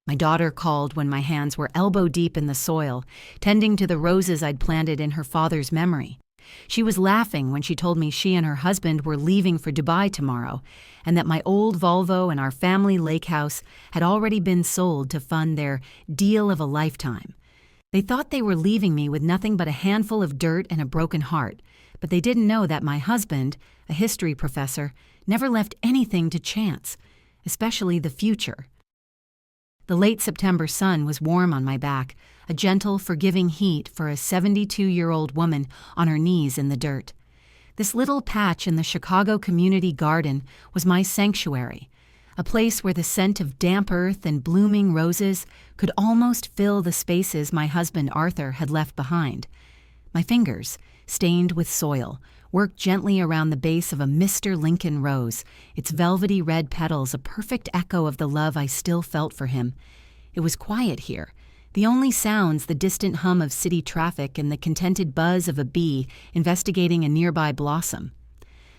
My daughter called when my hands were elbow-deep in the soil, tending to the roses I'd planted in her father's memory. She was laughing when she told me she and her husband were leaving for Dubai tomorrow, and that my old Volvo and our family lake house had already been sold to fund their deal of a lifetime. They thought they were leaving me with nothing but a handful of dirt and a broken heart, but they didn't know that my husband, a history professor, never left anything to chance, especially the future. The late September sun was warm on my back, a gentle, forgiving heat for a 72-year-old woman on her knees in the dirt. This little patch in the Chicago community garden was my sanctuary, a place where the scent of damp earth and blooming roses could almost fill the spaces my husband Arthur had left behind. My fingers, stained with soil, worked gently around the base of a Mr. Lincoln rose, its velvety red petals a perfect echo of the love I still felt for him. It was quiet here, the only sounds the distant hum of city traffic and the contented buzz of a bee investigating a nearby blossom.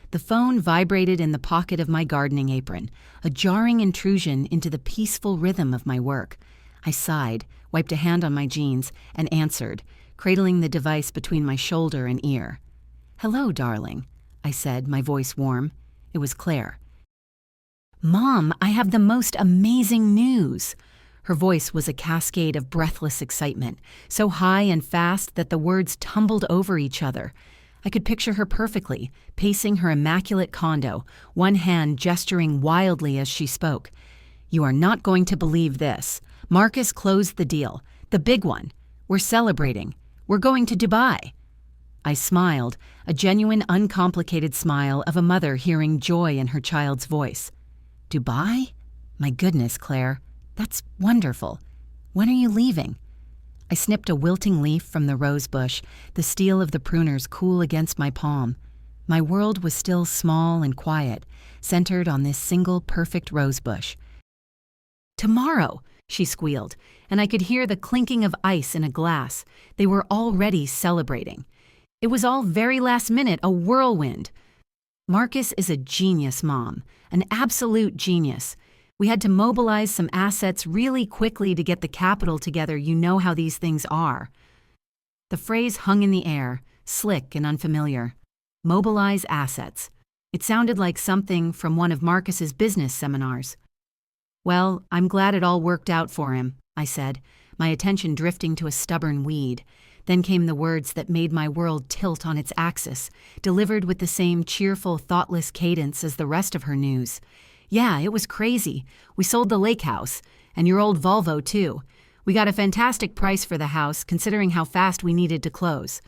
The phone vibrated in the pocket of my gardening apron, a jarring intrusion into the peaceful rhythm of my work. I sighed, wiped a hand on my jeans, and answered, cradling the device between my shoulder and ear. "Hello, darling," I said, my voice warm. It was Claire. "Mom, I have the most amazing news." Her voice was a cascade of breathless excitement, so high and fast that the words tumbled over each other. I could picture her perfectly, pacing her immaculate condo, one hand gesturing wildly as she spoke. "You are not going to believe this. Marcus closed the deal. The big one. We're celebrating. We're going to Dubai." I smiled, a genuine, uncomplicated smile of a mother hearing joy in her child's voice. "Dubai? My goodness, Claire. That's wonderful. When are you leaving?" I snipped a wilting leaf from the rose bush, the steel of the pruners cool against my palm. My world was still small and quiet, centered on this single perfect rose bush. "Tomorrow," she squealed, and I could hear the clinking of ice in a glass. They were already celebrating. It was all very last minute, a whirlwind. Marcus is a genius, Mom, an absolute genius. We had to mobilize some assets really quickly to get the capital together. You know how these things are. The phrase hung in the air, slick and unfamiliar. Mobilize assets. It sounded like something from one of Marcus's business seminars. "Well, I'm glad it all worked out for him," I said, my attention drifting to a stubborn weed. Then came the words that made my world tilt on its axis, delivered with the same cheerful, thoughtless cadence as the rest of her news. "Yeah, it was crazy. We sold the lake house, and your old Volvo, too. We got a fantastic price for the house, considering how fast we needed to close."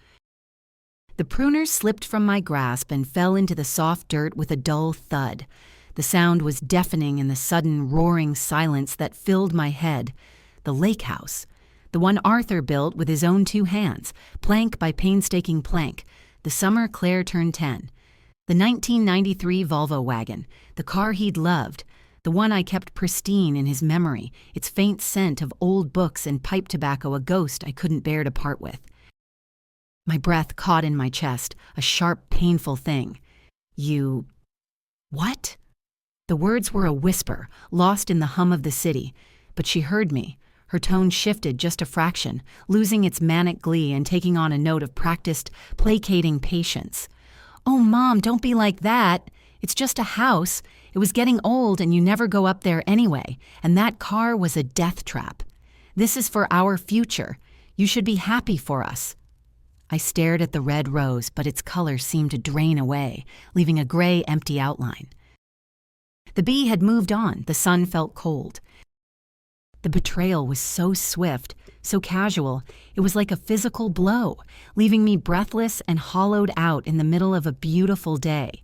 The pruners slipped from my grasp and fell into the soft dirt with a dull thud. The sound was deafening in the sudden, roaring silence that filled my head. The lake house. The one Arthur built with his own 2 hands, plank by painstaking plank, the summer Claire turned 10. The 1993 Volvo wagon, the car he'd loved, the one I kept pristine in his memory, its faint scent of old books and pipe tobacco a ghost I couldn't bear to part with. My breath caught in my chest, a sharp, painful thing. "You... what?" The words were a whisper, lost in the hum of the city, but she heard me. Her tone shifted just a fraction, losing its manic glee and taking on a note of practiced, placating patience. "Oh, Mom, don't be like that. It's just a house. It was getting old and you never go up there anyway, and that car was a death trap. This is for our future. You should be happy for us." I stared at the red rose, but its color seemed to drain away, leaving a gray, empty outline. The bee had moved on. The sun felt cold. The betrayal was so swift, so casual, it was like a physical blow, leaving me breathless and hollowed out in the middle of a beautiful day.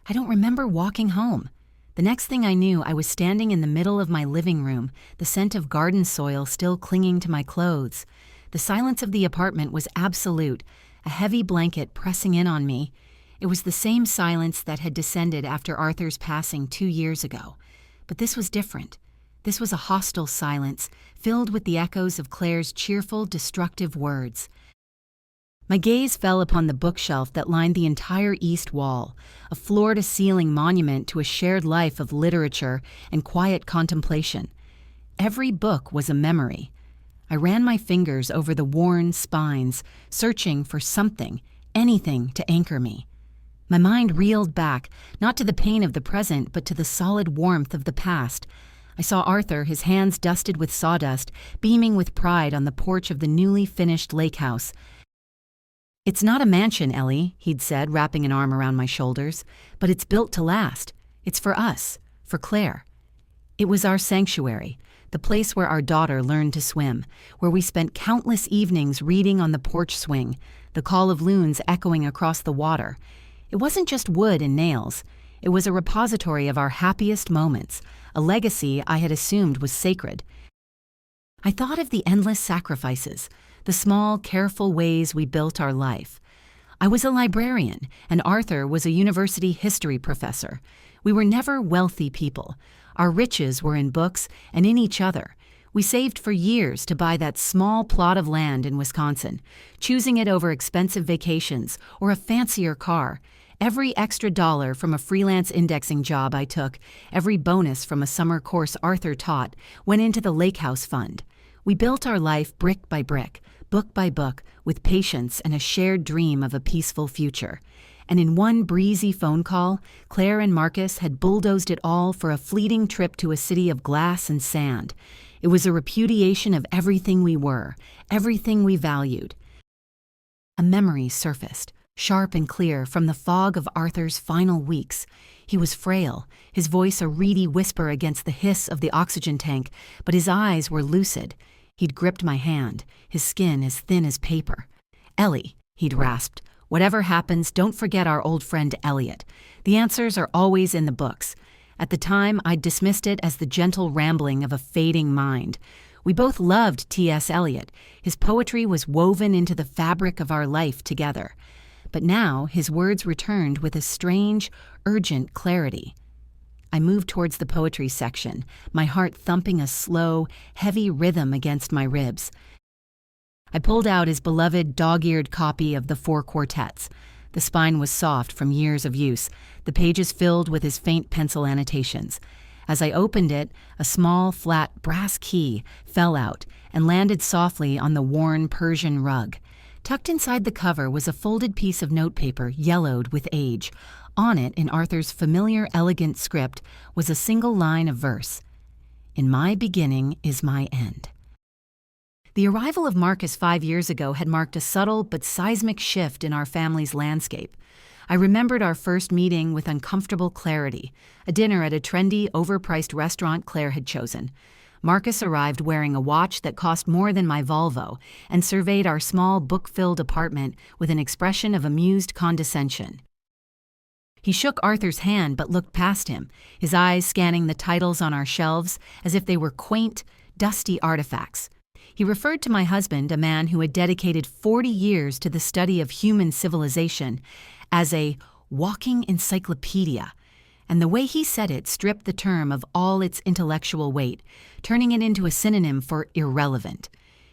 I don't remember walking home. The next thing I knew, I was standing in the middle of my living room, the scent of garden soil still clinging to my clothes. The silence of the apartment was absolute, a heavy blanket pressing in on me. It was the same silence that had descended after Arthur's passing 2 years ago. But this was different. This was a hostile silence, filled with the echoes of Claire's cheerful, destructive words. My gaze fell upon the bookshelf that lined the entire east wall, a floor-to-ceiling monument to a shared life of literature and quiet contemplation. every book was a memory. I ran my fingers over the worn spines, searching for something, anything to anchor me. My mind reeled back, not to the pain of the present, but to the solid warmth of the past. I saw Arthur, his hands dusted with sawdust, beaming with pride on the porch of the newly finished lake house. "It's not a mansion, Ellie," he'd said, wrapping an arm around my shoulders, "but it's built to last. It's for us, for Claire." It was our sanctuary, the place where our daughter learned to swim, where we spent countless evenings reading on the porch swing, the call of loons echoing across the water. It wasn't just wood and nails. It was a repository of our happiest moments, a legacy I had assumed was sacred. I thought of the endless sacrifices, the small, careful ways we built our life. I was a librarian, and Arthur was a university history professor. We were never wealthy people. Our riches were in books and in each other. We saved for years to buy that small plot of land in Wisconsin, choosing it over expensive vacations or a fancier car. Every extra dollar from a freelance indexing job I took, every bonus from a summer course Arthur taught, went into the Lake House Fund. We built our life brick by brick, book by book, with patience and a shared dream of a peaceful future. And in one breezy phone call, Claire and Marcus had bulldozed it all for a fleeting trip to a city of glass and sand. It was a repudiation of everything we were, everything we valued. A memory surfaced, sharp and clear, from the fog of Arthur's final weeks. He was frail, his voice a reedy whisper against the hiss of the oxygen tank, but his eyes were lucid. He'd gripped my hand, his skin as thin as paper. "Ellie," he'd rasped, "whatever happens, don't forget our old friend Eliot. The answers are always in the books." At the time, I'd dismissed it as the gentle rambling of a fading mind. We both loved T.S. Eliot. His poetry was woven into the fabric of our life together. But now his words returned with a strange, urgent clarity. I moved towards the poetry section, my heart thumping a slow, heavy rhythm against my ribs. I pulled out his beloved dog-eared copy of the Four Quartets. The spine was soft from years of use, the pages filled with his faint pencil annotations. As I opened it, a small, flat brass key fell out and landed softly on the worn Persian rug. Tucked inside the cover was a folded piece of notepaper yellowed with age. On it, in Arthur's familiar, elegant script, was a single line of verse. "In my beginning is my end." The arrival of Marcus 5 years ago had marked a subtle but seismic shift in our family's landscape. I remembered our first meeting with uncomfortable clarity, a dinner at a trendy, overpriced restaurant Claire had chosen. Marcus arrived wearing a watch that cost more than my Volvo and surveyed our small, book-filled apartment with an expression of amused condescension. He shook Arthur's hand but looked past him, his eyes scanning the titles on our shelves as if they were quaint, dusty artifacts. He referred to my husband, a man who had dedicated 40 years to the study of human civilization, as a walking encyclopedia, and the way he said it stripped the term of all its intellectual weight, turning it into a synonym for irrelevant.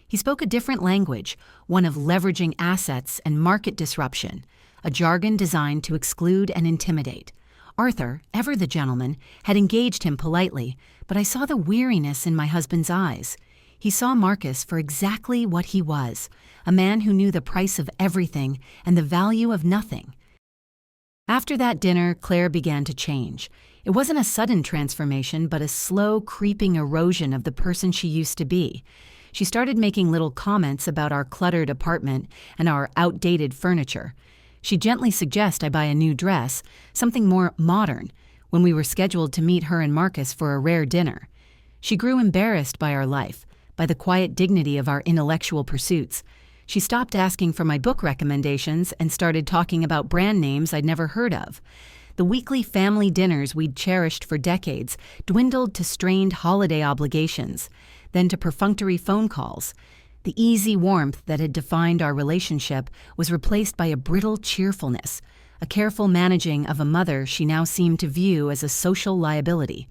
He spoke a different language, one of leveraging assets and market disruption, a jargon designed to exclude and intimidate. Arthur, ever the gentleman, had engaged him politely, but I saw the weariness in my husband's eyes. He saw Marcus for exactly what he was, a man who knew the price of everything and the value of nothing. After that dinner, Claire began to change. It wasn't a sudden transformation, but a slow, creeping erosion of the person she used to be. She started making little comments about our cluttered apartment and our outdated furniture. She'd gently suggest I buy a new dress, something more modern, when we were scheduled to meet her and Marcus for a rare dinner. She grew embarrassed by our life, by the quiet dignity of our intellectual pursuits. She stopped asking for my book recommendations and started talking about brand names I'd never heard of. The weekly family dinners we'd cherished for decades dwindled to strained holiday obligations, then to perfunctory phone calls. The easy warmth that had defined our relationship was replaced by a brittle cheerfulness, a careful managing of a mother she now seemed to view as a social liability.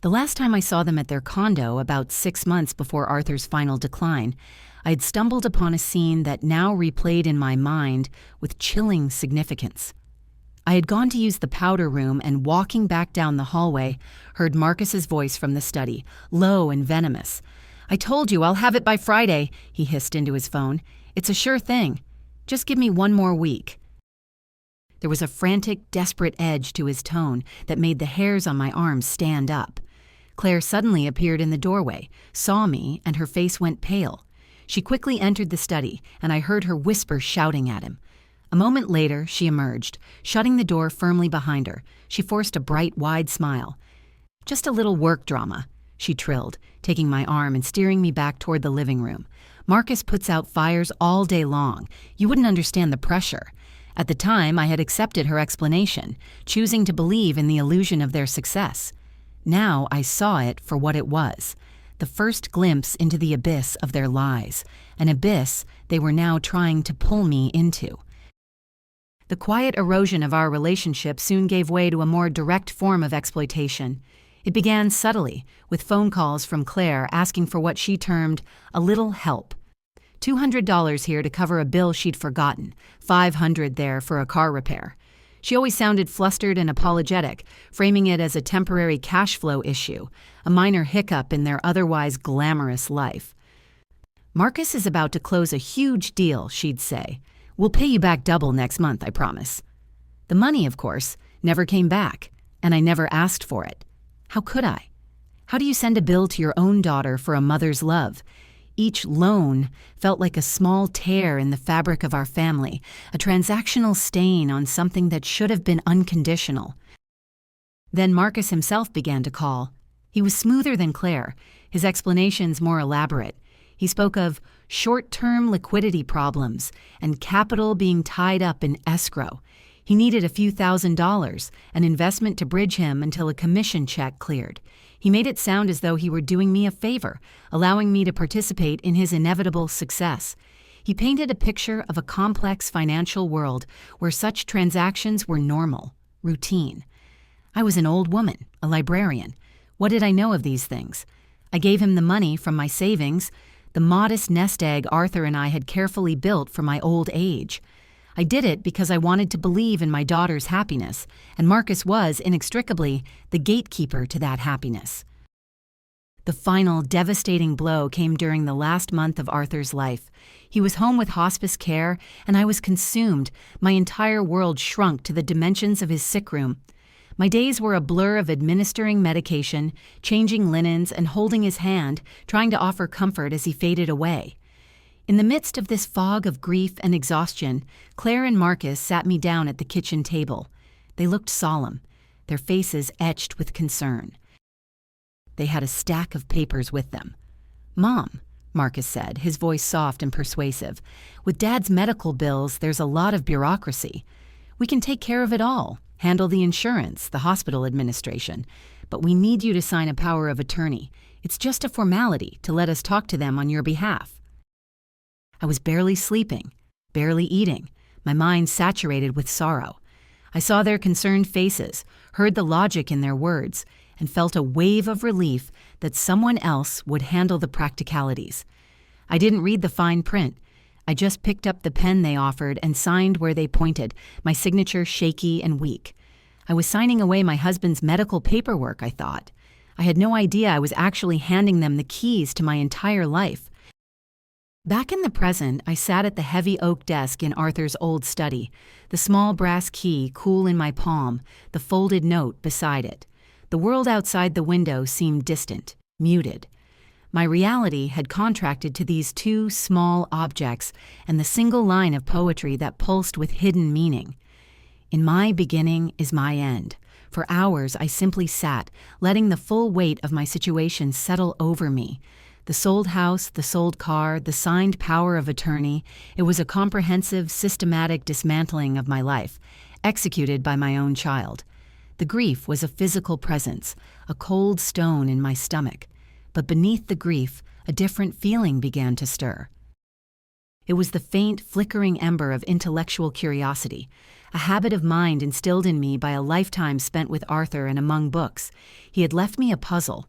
The last time I saw them at their condo, about 6 months before Arthur's final decline, I had stumbled upon a scene that now replayed in my mind with chilling significance. I had gone to use the powder room and walking back down the hallway, heard Marcus's voice from the study, low and venomous. "I told you I'll have it by Friday," he hissed into his phone. "It's a sure thing. Just give me one more week." There was a frantic, desperate edge to his tone that made the hairs on my arms stand up. Claire suddenly appeared in the doorway, saw me, and her face went pale. She quickly entered the study, and I heard her whisper shouting at him. A moment later, she emerged, shutting the door firmly behind her. She forced a bright, wide smile. "Just a little work drama," she trilled, taking my arm and steering me back toward the living room. "Marcus puts out fires all day long. You wouldn't understand the pressure." At the time, I had accepted her explanation, choosing to believe in the illusion of their success. Now I saw it for what it was, the first glimpse into the abyss of their lies, an abyss they were now trying to pull me into. The quiet erosion of our relationship soon gave way to a more direct form of exploitation. It began subtly, with phone calls from Claire asking for what she termed a little help. $200 here to cover a bill she'd forgotten, $500 there for a car repair. She always sounded flustered and apologetic, framing it as a temporary cash flow issue, a minor hiccup in their otherwise glamorous life. "Marcus is about to close a huge deal," she'd say. "We'll pay you back double next month, I promise." The money, of course, never came back, and I never asked for it. How could I? How do you send a bill to your own daughter for a mother's love? Each loan felt like a small tear in the fabric of our family, a transactional stain on something that should have been unconditional. Then Marcus himself began to call. He was smoother than Claire, his explanations more elaborate. He spoke of short-term liquidity problems and capital being tied up in escrow. He needed a few $1,000s, an investment to bridge him until a commission check cleared. He made it sound as though he were doing me a favor, allowing me to participate in his inevitable success. He painted a picture of a complex financial world where such transactions were normal, routine. I was an old woman, a librarian. What did I know of these things? I gave him the money from my savings, the modest nest egg Arthur and I had carefully built for my old age. I did it because I wanted to believe in my daughter's happiness, and Marcus was, inextricably, the gatekeeper to that happiness. The final, devastating blow came during the last month of Arthur's life. He was home with hospice care, and I was consumed. My entire world shrunk to the dimensions of his sick room. My days were a blur of administering medication, changing linens, and holding his hand, trying to offer comfort as he faded away. In the midst of this fog of grief and exhaustion, Claire and Marcus sat me down at the kitchen table. They looked solemn, their faces etched with concern. They had a stack of papers with them. "Mom," Marcus said, his voice soft and persuasive, "with Dad's medical bills, there's a lot of bureaucracy. We can take care of it all, handle the insurance, the hospital administration, but we need you to sign a power of attorney. It's just a formality to let us talk to them on your behalf." I was barely sleeping, barely eating, my mind saturated with sorrow. I saw their concerned faces, heard the logic in their words, and felt a wave of relief that someone else would handle the practicalities. I didn't read the fine print. I just picked up the pen they offered and signed where they pointed, my signature shaky and weak. I was signing away my husband's medical paperwork, I thought. I had no idea I was actually handing them the keys to my entire life. Back in the present, I sat at the heavy oak desk in Arthur's old study, the small brass key cool in my palm, the folded note beside it. The world outside the window seemed distant, muted. My reality had contracted to these two small objects and the single line of poetry that pulsed with hidden meaning. In my beginning is my end. For hours I simply sat, letting the full weight of my situation settle over me. The sold house, the sold car, the signed power of attorney, it was a comprehensive, systematic dismantling of my life, executed by my own child. The grief was a physical presence, a cold stone in my stomach. But beneath the grief, a different feeling began to stir. It was the faint, flickering ember of intellectual curiosity, a habit of mind instilled in me by a lifetime spent with Arthur and among books. He had left me a puzzle.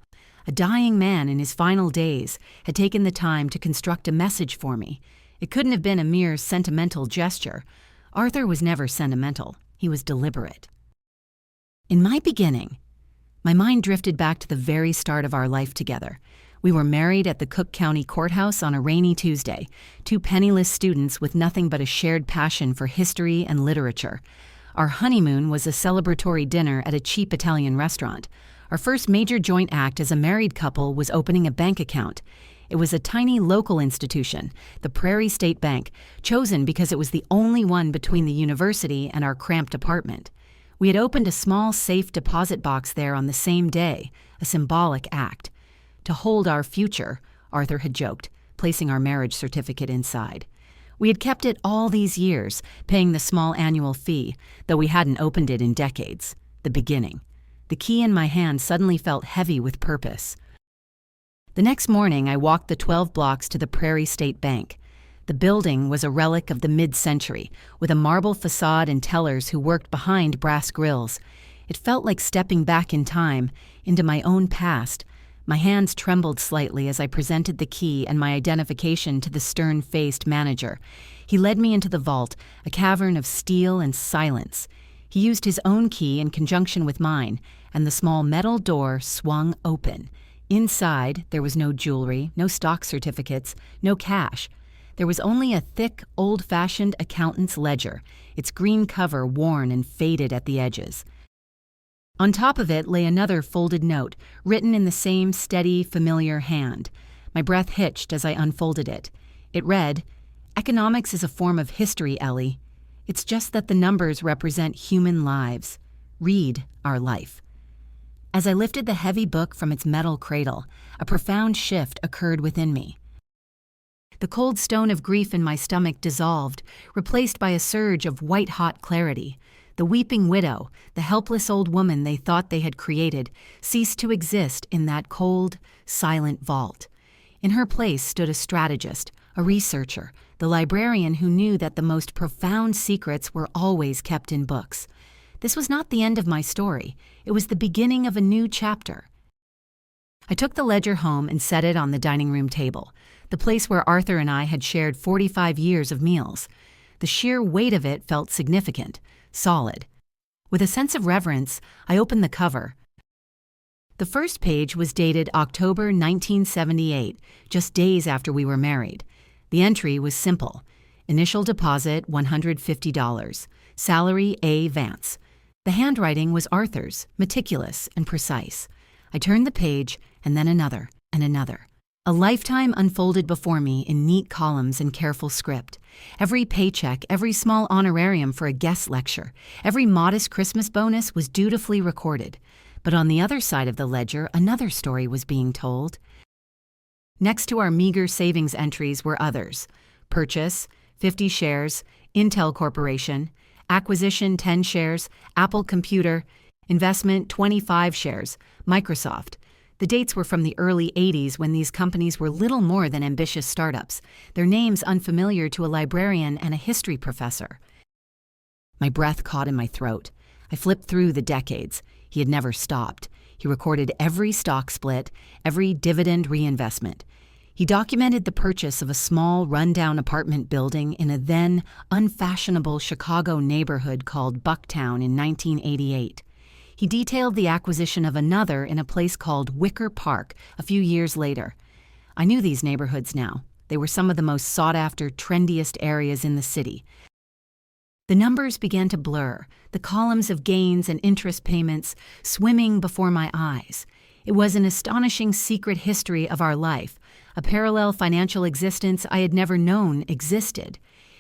A dying man in his final days had taken the time to construct a message for me. It couldn't have been a mere sentimental gesture. Arthur was never sentimental. He was deliberate. In my beginning, my mind drifted back to the very start of our life together. We were married at the Cook County Courthouse on a rainy Tuesday, two penniless students with nothing but a shared passion for history and literature. Our honeymoon was a celebratory dinner at a cheap Italian restaurant. Our first major joint act as a married couple was opening a bank account. It was a tiny local institution, the Prairie State Bank, chosen because it was the only one between the university and our cramped apartment. We had opened a small safe deposit box there on the same day, a symbolic act. To hold our future, Arthur had joked, placing our marriage certificate inside. We had kept it all these years, paying the small annual fee, though we hadn't opened it in decades. The beginning. The key in my hand suddenly felt heavy with purpose. The next morning, I walked the 12 blocks to the Prairie State Bank. The building was a relic of the mid-century, with a marble facade and tellers who worked behind brass grills. It felt like stepping back in time, into my own past. My hands trembled slightly as I presented the key and my identification to the stern-faced manager. He led me into the vault, a cavern of steel and silence. He used his own key in conjunction with mine, and the small metal door swung open. Inside, there was no jewelry, no stock certificates, no cash. There was only a thick, old-fashioned accountant's ledger, its green cover worn and faded at the edges. On top of it lay another folded note, written in the same steady, familiar hand. My breath hitched as I unfolded it. It read, "Economics is a form of history, Ellie. It's just that the numbers represent human lives. Read our life." As I lifted the heavy book from its metal cradle, a profound shift occurred within me. The cold stone of grief in my stomach dissolved, replaced by a surge of white-hot clarity. The weeping widow, the helpless old woman they thought they had created, ceased to exist in that cold, silent vault. In her place stood a strategist, a researcher, the librarian who knew that the most profound secrets were always kept in books. This was not the end of my story. It was the beginning of a new chapter. I took the ledger home and set it on the dining room table, the place where Arthur and I had shared 45 years of meals. The sheer weight of it felt significant, solid. With a sense of reverence, I opened the cover. The first page was dated October 1978, just days after we were married. The entry was simple. Initial deposit, $150. Salary, A. Vance. The handwriting was Arthur's, meticulous and precise. I turned the page, and then another, and another. A lifetime unfolded before me in neat columns and careful script. Every paycheck, every small honorarium for a guest lecture, every modest Christmas bonus was dutifully recorded. But on the other side of the ledger, another story was being told. Next to our meager savings entries were others. Purchase, 50 shares, Intel Corporation. Acquisition, 10 shares, Apple Computer. Investment, 25 shares, Microsoft. The dates were from the early 80s when these companies were little more than ambitious startups, their names unfamiliar to a librarian and a history professor. My breath caught in my throat. I flipped through the decades. He had never stopped. He recorded every stock split, every dividend reinvestment. He documented the purchase of a small, rundown apartment building in a then unfashionable Chicago neighborhood called Bucktown in 1988. He detailed the acquisition of another in a place called Wicker Park a few years later. I knew these neighborhoods now. They were some of the most sought-after, trendiest areas in the city. The numbers began to blur, the columns of gains and interest payments swimming before my eyes. It was an astonishing secret history of our life, a parallel financial existence I had never known existed.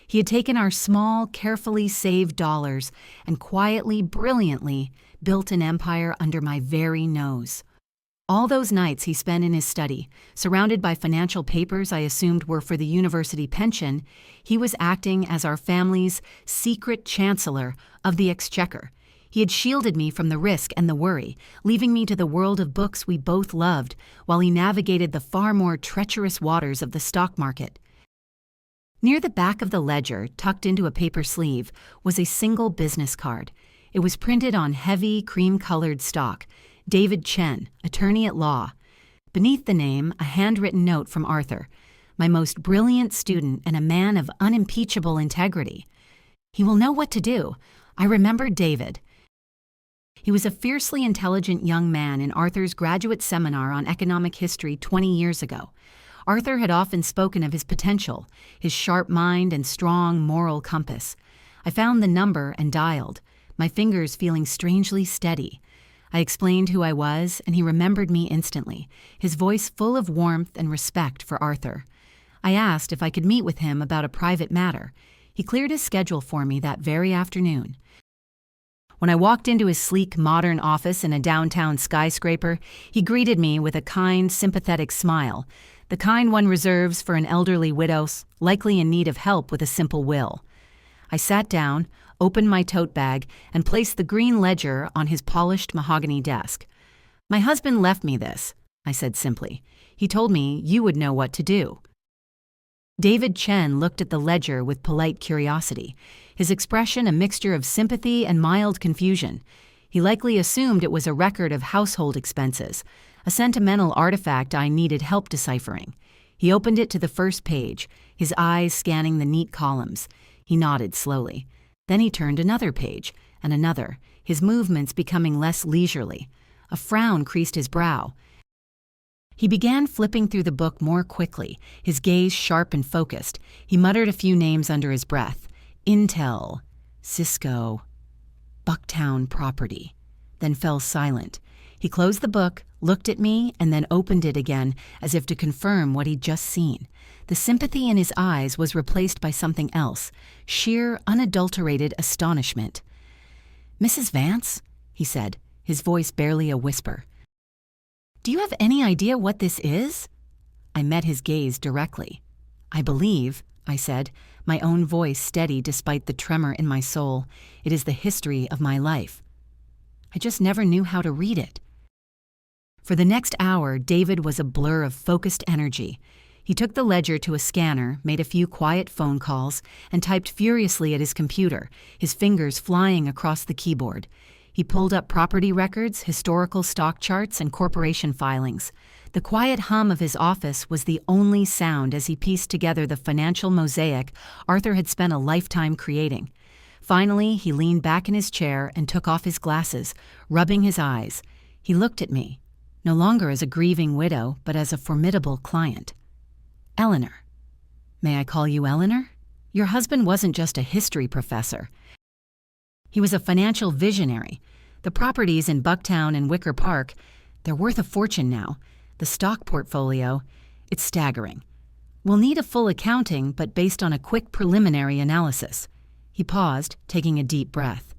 He had taken our small, carefully saved dollars and quietly, brilliantly built an empire under my very nose. All those nights he spent in his study, surrounded by financial papers I assumed were for the university pension, he was acting as our family's secret chancellor of the exchequer. He had shielded me from the risk and the worry, leaving me to the world of books we both loved, while he navigated the far more treacherous waters of the stock market. Near the back of the ledger, tucked into a paper sleeve, was a single business card. It was printed on heavy, cream-colored stock. David Chen, attorney at law. Beneath the name, a handwritten note from Arthur, my most brilliant student and a man of unimpeachable integrity. He will know what to do. I remembered David. He was a fiercely intelligent young man in Arthur's graduate seminar on economic history 20 years ago. Arthur had often spoken of his potential, his sharp mind and strong moral compass. I found the number and dialed, my fingers feeling strangely steady. I explained who I was, and he remembered me instantly, his voice full of warmth and respect for Arthur. I asked if I could meet with him about a private matter. He cleared his schedule for me that very afternoon. When I walked into his sleek, modern office in a downtown skyscraper, he greeted me with a kind, sympathetic smile, the kind one reserves for an elderly widow likely in need of help with a simple will. I sat down, opened my tote bag, and placed the green ledger on his polished mahogany desk. "My husband left me this," I said simply. "He told me you would know what to do." David Chen looked at the ledger with polite curiosity, his expression a mixture of sympathy and mild confusion. He likely assumed it was a record of household expenses, a sentimental artifact I needed help deciphering. He opened it to the first page, his eyes scanning the neat columns. He nodded slowly. Then he turned another page, and another, his movements becoming less leisurely. A frown creased his brow. He began flipping through the book more quickly, his gaze sharp and focused. He muttered a few names under his breath. Intel, Cisco, Bucktown Property, then fell silent. He closed the book, looked at me, and then opened it again, as if to confirm what he'd just seen. The sympathy in his eyes was replaced by something else, sheer, unadulterated astonishment. "Mrs. Vance?" he said, his voice barely a whisper. "Do you have any idea what this is?" I met his gaze directly. "I believe," I said, my own voice steady despite the tremor in my soul, "it is the history of my life. I just never knew how to read it." For the next hour, David was a blur of focused energy. He took the ledger to a scanner, made a few quiet phone calls, and typed furiously at his computer, his fingers flying across the keyboard. He pulled up property records, historical stock charts, and corporation filings. The quiet hum of his office was the only sound as he pieced together the financial mosaic Arthur had spent a lifetime creating. Finally, he leaned back in his chair and took off his glasses, rubbing his eyes. He looked at me, no longer as a grieving widow, but as a formidable client. "Eleanor. May I call you Eleanor? Your husband wasn't just a history professor. He was a financial visionary. The properties in Bucktown and Wicker Park, they're worth a fortune now. The stock portfolio, it's staggering. We'll need a full accounting, but based on a quick preliminary analysis." He paused, taking a deep breath.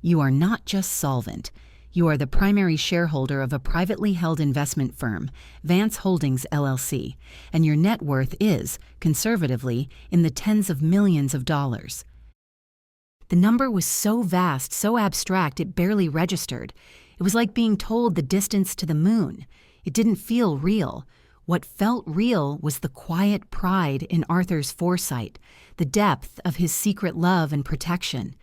"You are not just solvent. You are the primary shareholder of a privately held investment firm, Vance Holdings LLC, and your net worth is, conservatively, in the tens of millions of dollars." The number was so vast, so abstract, it barely registered. It was like being told the distance to the moon. It didn't feel real. What felt real was the quiet pride in Arthur's foresight, the depth of his secret love and protection.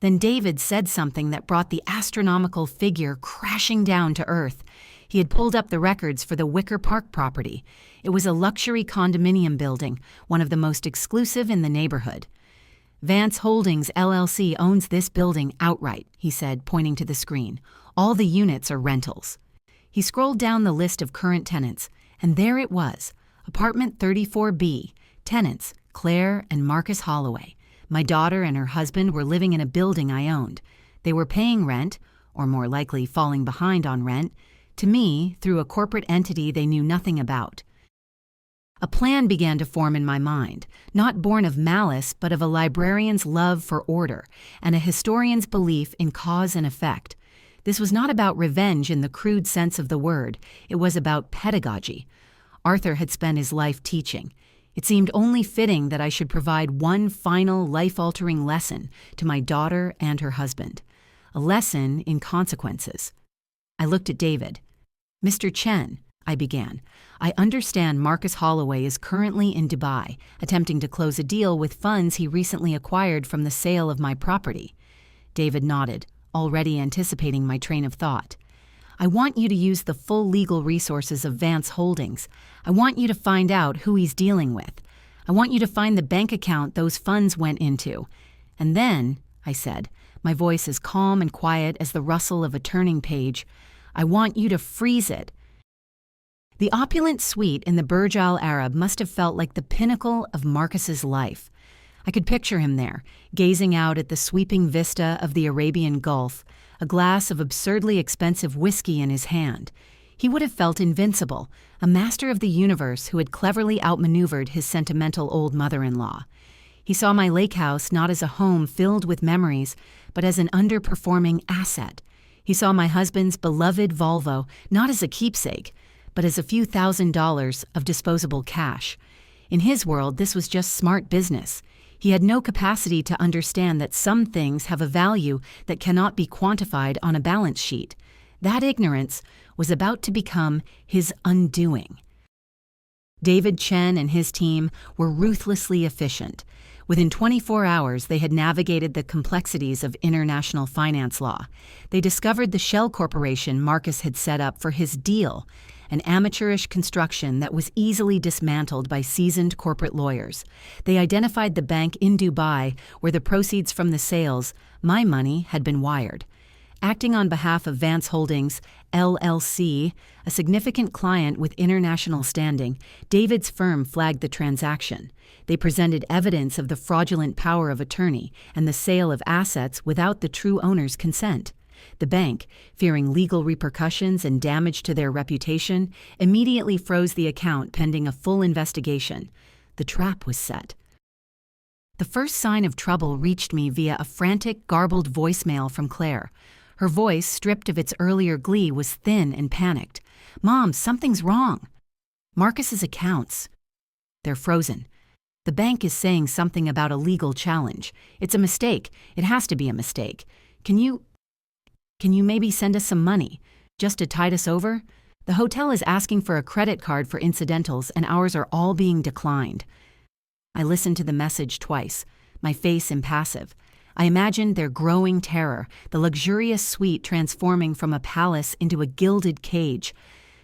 Then David said something that brought the astronomical figure crashing down to earth. He had pulled up the records for the Wicker Park property. It was a luxury condominium building, one of the most exclusive in the neighborhood. "Vance Holdings LLC owns this building outright," he said, pointing to the screen. "All the units are rentals." He scrolled down the list of current tenants, and there it was, Apartment 34B, tenants Claire and Marcus Holloway. My daughter and her husband were living in a building I owned. They were paying rent, or more likely falling behind on rent, to me through a corporate entity they knew nothing about. A plan began to form in my mind, not born of malice but of a librarian's love for order and a historian's belief in cause and effect. This was not about revenge in the crude sense of the word. It was about pedagogy. Arthur had spent his life teaching. It seemed only fitting that I should provide one final life-altering lesson to my daughter and her husband. A lesson in consequences. I looked at David. "Mr. Chen," I began, "I understand Marcus Holloway is currently in Dubai, attempting to close a deal with funds he recently acquired from the sale of my property." David nodded, already anticipating my train of thought. "I want you to use the full legal resources of Vance Holdings. I want you to find out who he's dealing with. I want you to find the bank account those funds went into. And then," I said, my voice as calm and quiet as the rustle of a turning page. "I want you to freeze it." The opulent suite in the Burj Al Arab must have felt like the pinnacle of Marcus's life. I could picture him there, gazing out at the sweeping vista of the Arabian Gulf, a glass of absurdly expensive whiskey in his hand. He would have felt invincible, a master of the universe who had cleverly outmaneuvered his sentimental old mother-in-law. He saw my lake house not as a home filled with memories, but as an underperforming asset. He saw my husband's beloved Volvo not as a keepsake, but as a few $1,000s of disposable cash. In his world, this was just smart business. He had no capacity to understand that some things have a value that cannot be quantified on a balance sheet. That ignorance was about to become his undoing. David Chen and his team were ruthlessly efficient. Within 24 hours, they had navigated the complexities of international finance law. They discovered the shell corporation Marcus had set up for his deal, an amateurish construction that was easily dismantled by seasoned corporate lawyers. They identified the bank in Dubai where the proceeds from the sales, my money, had been wired. Acting on behalf of Vance Holdings, LLC, a significant client with international standing, David's firm flagged the transaction. They presented evidence of the fraudulent power of attorney and the sale of assets without the true owner's consent. The bank, fearing legal repercussions and damage to their reputation, immediately froze the account pending a full investigation. The trap was set. The first sign of trouble reached me via a frantic, garbled voicemail from Claire. Her voice, stripped of its earlier glee, was thin and panicked. "Mom, something's wrong." "Marcus's accounts. They're frozen. The bank is saying something about a legal challenge. It's a mistake. It has to be a mistake. Can you maybe send us some money, just to tide us over? The hotel is asking for a credit card for incidentals, and ours are all being declined." I listened to the message twice, my face impassive. I imagined their growing terror, the luxurious suite transforming from a palace into a gilded cage.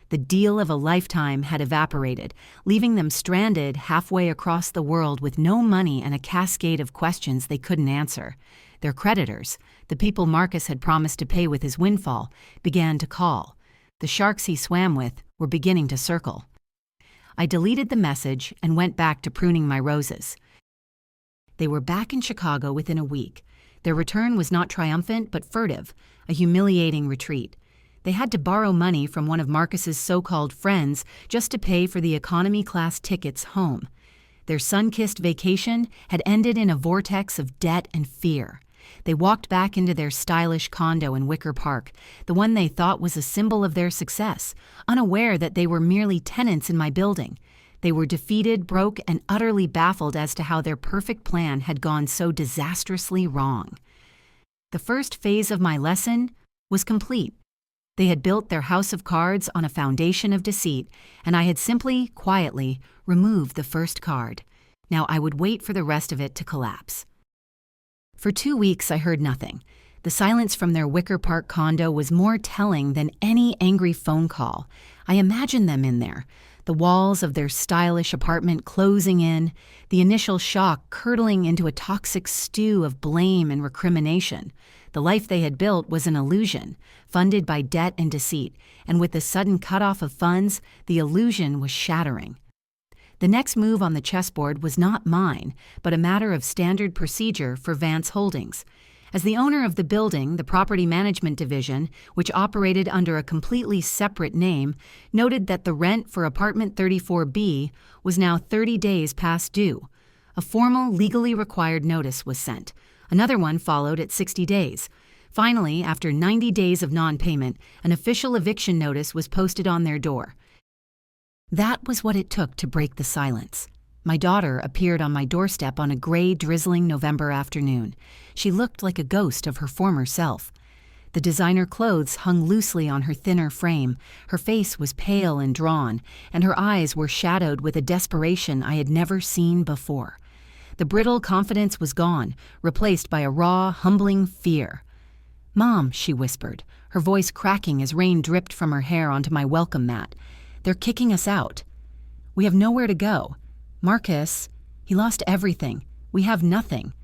The deal of a lifetime had evaporated, leaving them stranded halfway across the world with no money and a cascade of questions they couldn't answer. Their creditors, the people Marcus had promised to pay with his windfall, began to call. The sharks he swam with were beginning to circle. I deleted the message and went back to pruning my roses. They were back in Chicago within a week. Their return was not triumphant but furtive, a humiliating retreat. They had to borrow money from one of Marcus's so-called friends just to pay for the economy-class tickets home. Their sun-kissed vacation had ended in a vortex of debt and fear. They walked back into their stylish condo in Wicker Park, the one they thought was a symbol of their success, unaware that they were merely tenants in my building. They were defeated, broke, and utterly baffled as to how their perfect plan had gone so disastrously wrong. The first phase of my lesson was complete. They had built their house of cards on a foundation of deceit, and I had simply, quietly, removed the first card. Now I would wait for the rest of it to collapse. For 2 weeks I heard nothing. The silence from their Wicker Park condo was more telling than any angry phone call. I imagined them in there, the walls of their stylish apartment closing in, the initial shock curdling into a toxic stew of blame and recrimination. The life they had built was an illusion, funded by debt and deceit, and with the sudden cutoff of funds, the illusion was shattering. The next move on the chessboard was not mine, but a matter of standard procedure for Vance Holdings. As the owner of the building, the property management division, which operated under a completely separate name, noted that the rent for apartment 34B was now 30 days past due. A formal, legally required notice was sent. Another one followed at 60 days. Finally, after 90 days of non-payment, an official eviction notice was posted on their door. That was what it took to break the silence. My daughter appeared on my doorstep on a gray, drizzling November afternoon. She looked like a ghost of her former self. The designer clothes hung loosely on her thinner frame, her face was pale and drawn, and her eyes were shadowed with a desperation I had never seen before. The brittle confidence was gone, replaced by a raw, humbling fear. "Mom," she whispered, her voice cracking as rain dripped from her hair onto my welcome mat. "They're kicking us out. We have nowhere to go. Marcus, he lost everything. We have nothing."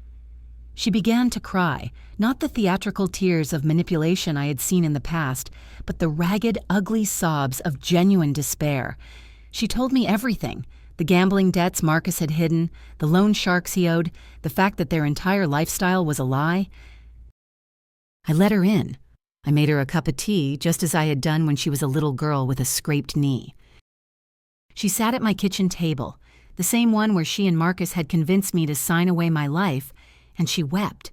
She began to cry, not the theatrical tears of manipulation I had seen in the past, but the ragged, ugly sobs of genuine despair. She told me everything: the gambling debts Marcus had hidden, the loan sharks he owed, the fact that their entire lifestyle was a lie. I let her in. I made her a cup of tea, just as I had done when she was a little girl with a scraped knee. She sat at my kitchen table, the same one where she and Marcus had convinced me to sign away my life, and she wept.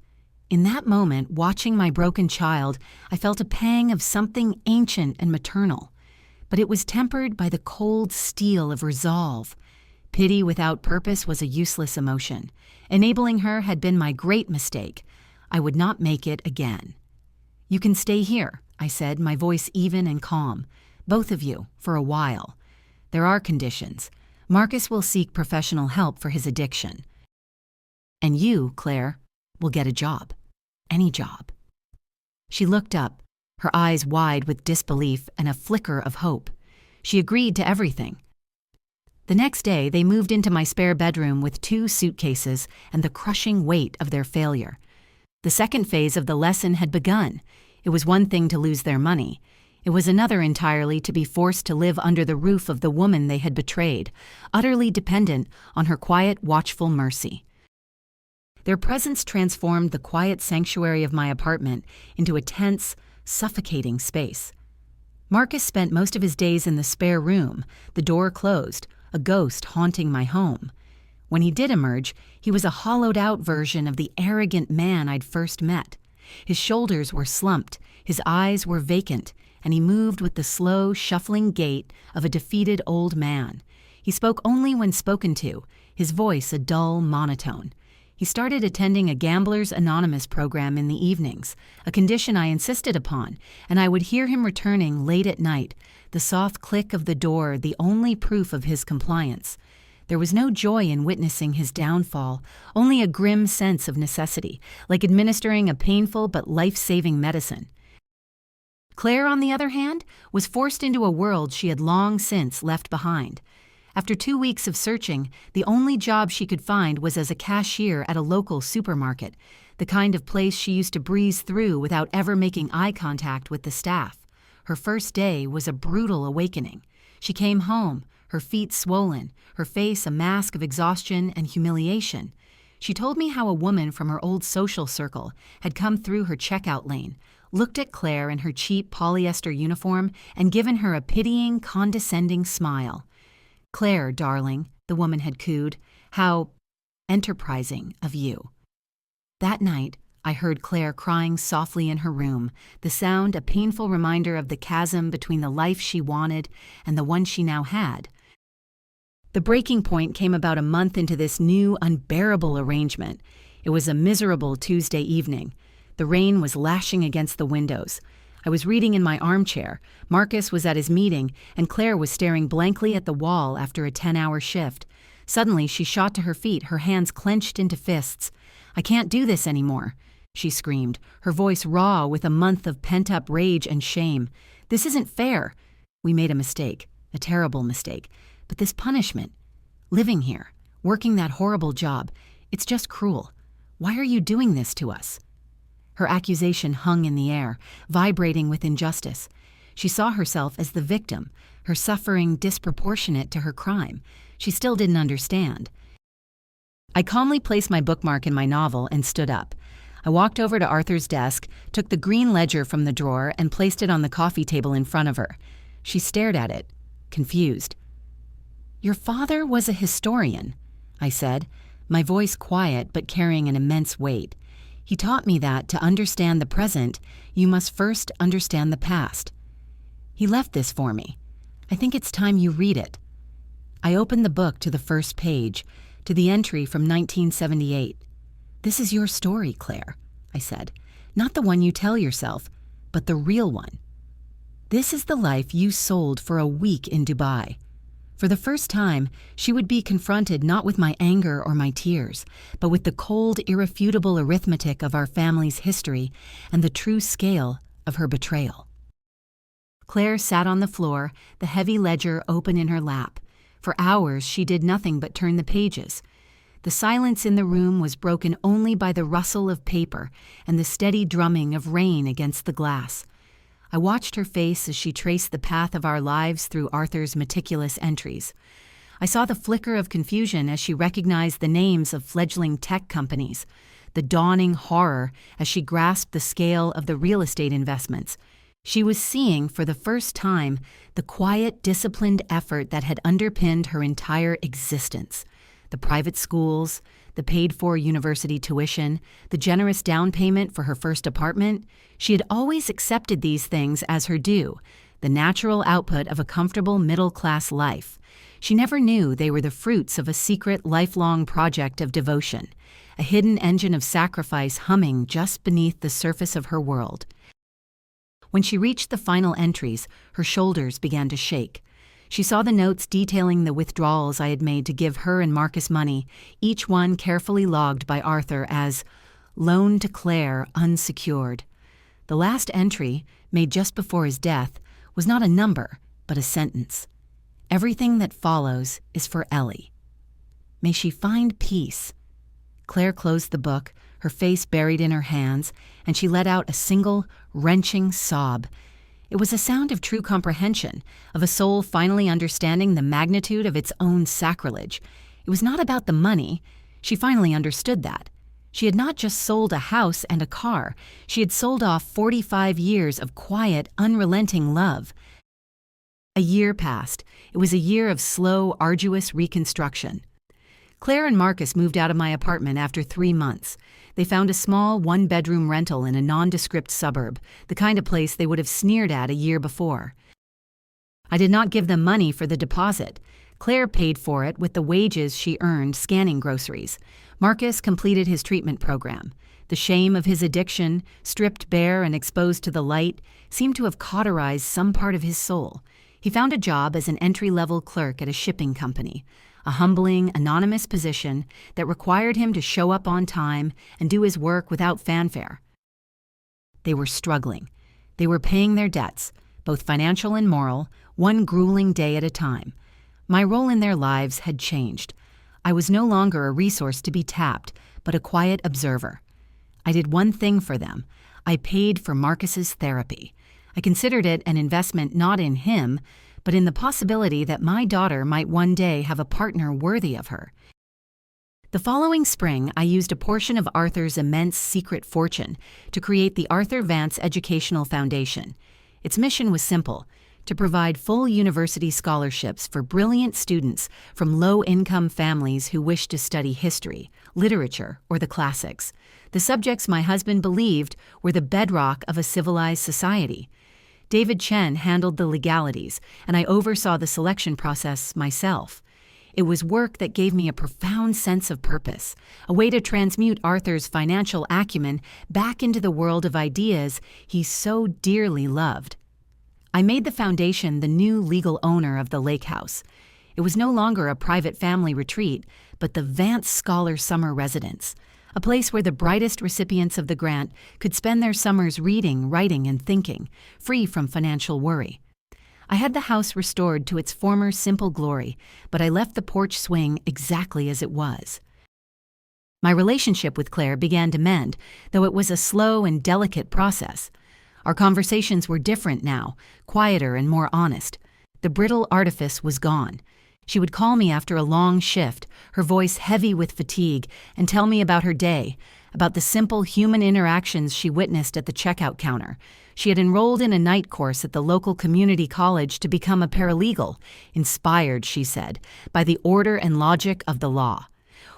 In that moment, watching my broken child, I felt a pang of something ancient and maternal. But it was tempered by the cold steel of resolve. Pity without purpose was a useless emotion. Enabling her had been my great mistake. I would not make it again. "You can stay here," I said, my voice even and calm. "Both of you, for a while. There are conditions. Marcus will seek professional help for his addiction. And you, Claire, will get a job. Any job." She looked up, her eyes wide with disbelief and a flicker of hope. She agreed to everything. The next day, they moved into my spare bedroom with 2 suitcases and the crushing weight of their failure. The second phase of the lesson had begun. It was one thing to lose their money. It was another entirely to be forced to live under the roof of the woman they had betrayed, utterly dependent on her quiet, watchful mercy. Their presence transformed the quiet sanctuary of my apartment into a tense, suffocating space. Marcus spent most of his days in the spare room, the door closed, a ghost haunting my home. When he did emerge, he was a hollowed-out version of the arrogant man I'd first met. His shoulders were slumped, his eyes were vacant, and he moved with the slow, shuffling gait of a defeated old man. He spoke only when spoken to, his voice a dull monotone. He started attending a Gamblers Anonymous program in the evenings, a condition I insisted upon, and I would hear him returning late at night, the soft click of the door the only proof of his compliance. There was no joy in witnessing his downfall, only a grim sense of necessity, like administering a painful but life-saving medicine. Claire, on the other hand, was forced into a world she had long since left behind. After 2 weeks of searching, the only job she could find was as a cashier at a local supermarket, the kind of place she used to breeze through without ever making eye contact with the staff. Her first day was a brutal awakening. She came home, her feet swollen, her face a mask of exhaustion and humiliation. She told me how a woman from her old social circle had come through her checkout lane, looked at Claire in her cheap polyester uniform, and given her a pitying, condescending smile. "Claire, darling," the woman had cooed, "how enterprising of you." That night, I heard Claire crying softly in her room, the sound a painful reminder of the chasm between the life she wanted and the one she now had. The breaking point came about a month into this new, unbearable arrangement. It was a miserable Tuesday evening. The rain was lashing against the windows. I was reading in my armchair, Marcus was at his meeting, and Claire was staring blankly at the wall after a 10-hour shift. Suddenly, she shot to her feet, her hands clenched into fists. "I can't do this anymore," she screamed, her voice raw with a month of pent-up rage and shame. "This isn't fair. We made a mistake, a terrible mistake. But this punishment, living here, working that horrible job, it's just cruel. Why are you doing this to us?" Her accusation hung in the air, vibrating with injustice. She saw herself as the victim, her suffering disproportionate to her crime. She still didn't understand. I calmly placed my bookmark in my novel and stood up. I walked over to Arthur's desk, took the green ledger from the drawer, and placed it on the coffee table in front of her. She stared at it, confused. "Your father was a historian," I said, my voice quiet but carrying an immense weight. "He taught me that to understand the present, you must first understand the past. He left this for me. I think it's time you read it." I opened the book to the first page, to the entry from 1978. "This is your story, Claire," I said. "Not the one you tell yourself, but the real one. This is the life you sold for a week in Dubai." For the first time, she would be confronted not with my anger or my tears, but with the cold, irrefutable arithmetic of our family's history and the true scale of her betrayal. Claire sat on the floor, the heavy ledger open in her lap. For hours, she did nothing but turn the pages. The silence in the room was broken only by the rustle of paper and the steady drumming of rain against the glass. I watched her face as she traced the path of our lives through Arthur's meticulous entries. I saw the flicker of confusion as she recognized the names of fledgling tech companies, the dawning horror as she grasped the scale of the real estate investments. She was seeing, for the first time, the quiet, disciplined effort that had underpinned her entire existence. The private schools, the paid-for university tuition, the generous down payment for her first apartment. She had always accepted these things as her due, the natural output of a comfortable middle-class life. She never knew they were the fruits of a secret, lifelong project of devotion, a hidden engine of sacrifice humming just beneath the surface of her world. When she reached the final entries, her shoulders began to shake. She saw the notes detailing the withdrawals I had made to give her and Marcus money, each one carefully logged by Arthur as loan to Claire unsecured. The last entry, made just before his death, was not a number, but a sentence. Everything that follows is for Ellie. May she find peace. Claire closed the book, her face buried in her hands, and she let out a single, wrenching sob. It was a sound of true comprehension, of a soul finally understanding the magnitude of its own sacrilege. It was not about the money. She finally understood that. She had not just sold a house and a car. She had sold off 45 years of quiet, unrelenting love. A year passed. It was a year of slow, arduous reconstruction. Claire and Marcus moved out of my apartment after 3 months. They found a small, one-bedroom rental in a nondescript suburb, the kind of place they would have sneered at a year before. I did not give them money for the deposit. Claire paid for it with the wages she earned scanning groceries. Marcus completed his treatment program. The shame of his addiction, stripped bare and exposed to the light, seemed to have cauterized some part of his soul. He found a job as an entry-level clerk at a shipping company, a humbling, anonymous position that required him to show up on time and do his work without fanfare. They were struggling. They were paying their debts, both financial and moral, one grueling day at a time. My role in their lives had changed. I was no longer a resource to be tapped, but a quiet observer. I did one thing for them. I paid for Marcus's therapy. I considered it an investment not in him, but in the possibility that my daughter might one day have a partner worthy of her. The following spring, I used a portion of Arthur's immense secret fortune to create the Arthur Vance Educational Foundation. Its mission was simple: to provide full university scholarships for brilliant students from low-income families who wished to study history, literature, or the classics, the subjects my husband believed were the bedrock of a civilized society. David Chen handled the legalities, and I oversaw the selection process myself. It was work that gave me a profound sense of purpose, a way to transmute Arthur's financial acumen back into the world of ideas he so dearly loved. I made the foundation the new legal owner of the lake house. It was no longer a private family retreat, but the Vance Scholar Summer Residence, a place where the brightest recipients of the grant could spend their summers reading, writing, and thinking, free from financial worry. I had the house restored to its former simple glory, but I left the porch swing exactly as it was. My relationship with Claire began to mend, though it was a slow and delicate process. Our conversations were different now, quieter and more honest. The brittle artifice was gone. She would call me after a long shift, her voice heavy with fatigue, and tell me about her day, about the simple human interactions she witnessed at the checkout counter. She had enrolled in a night course at the local community college to become a paralegal, inspired, she said, by the order and logic of the law.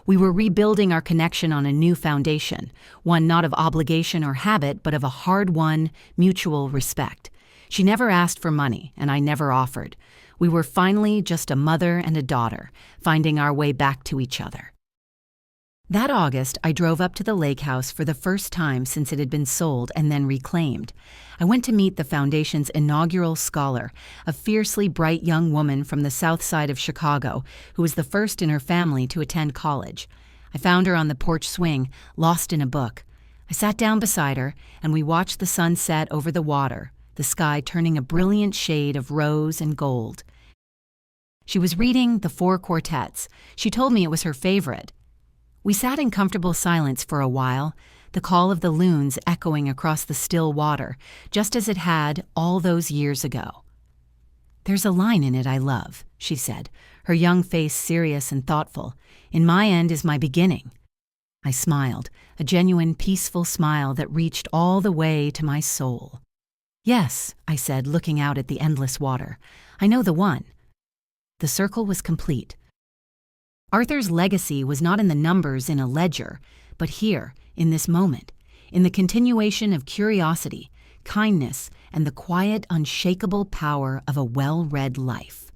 We were rebuilding our connection on a new foundation, one not of obligation or habit, but of a hard-won, mutual respect. She never asked for money, and I never offered. We were finally just a mother and a daughter, finding our way back to each other. That August, I drove up to the lake house for the first time since it had been sold and then reclaimed. I went to meet the foundation's inaugural scholar, a fiercely bright young woman from the south side of Chicago, who was the first in her family to attend college. I found her on the porch swing, lost in a book. I sat down beside her, and we watched the sun set over the water, the sky turning a brilliant shade of rose and gold. She was reading the Four Quartets. She told me it was her favorite. We sat in comfortable silence for a while, the call of the loons echoing across the still water, just as it had all those years ago. "There's a line in it I love," she said, her young face serious and thoughtful. "In my end is my beginning." I smiled, a genuine peaceful smile that reached all the way to my soul. "Yes," I said, looking out at the endless water. "I know the one." The circle was complete. Arthur's legacy was not in the numbers in a ledger, but here, in this moment, in the continuation of curiosity, kindness, and the quiet, unshakable power of a well-read life.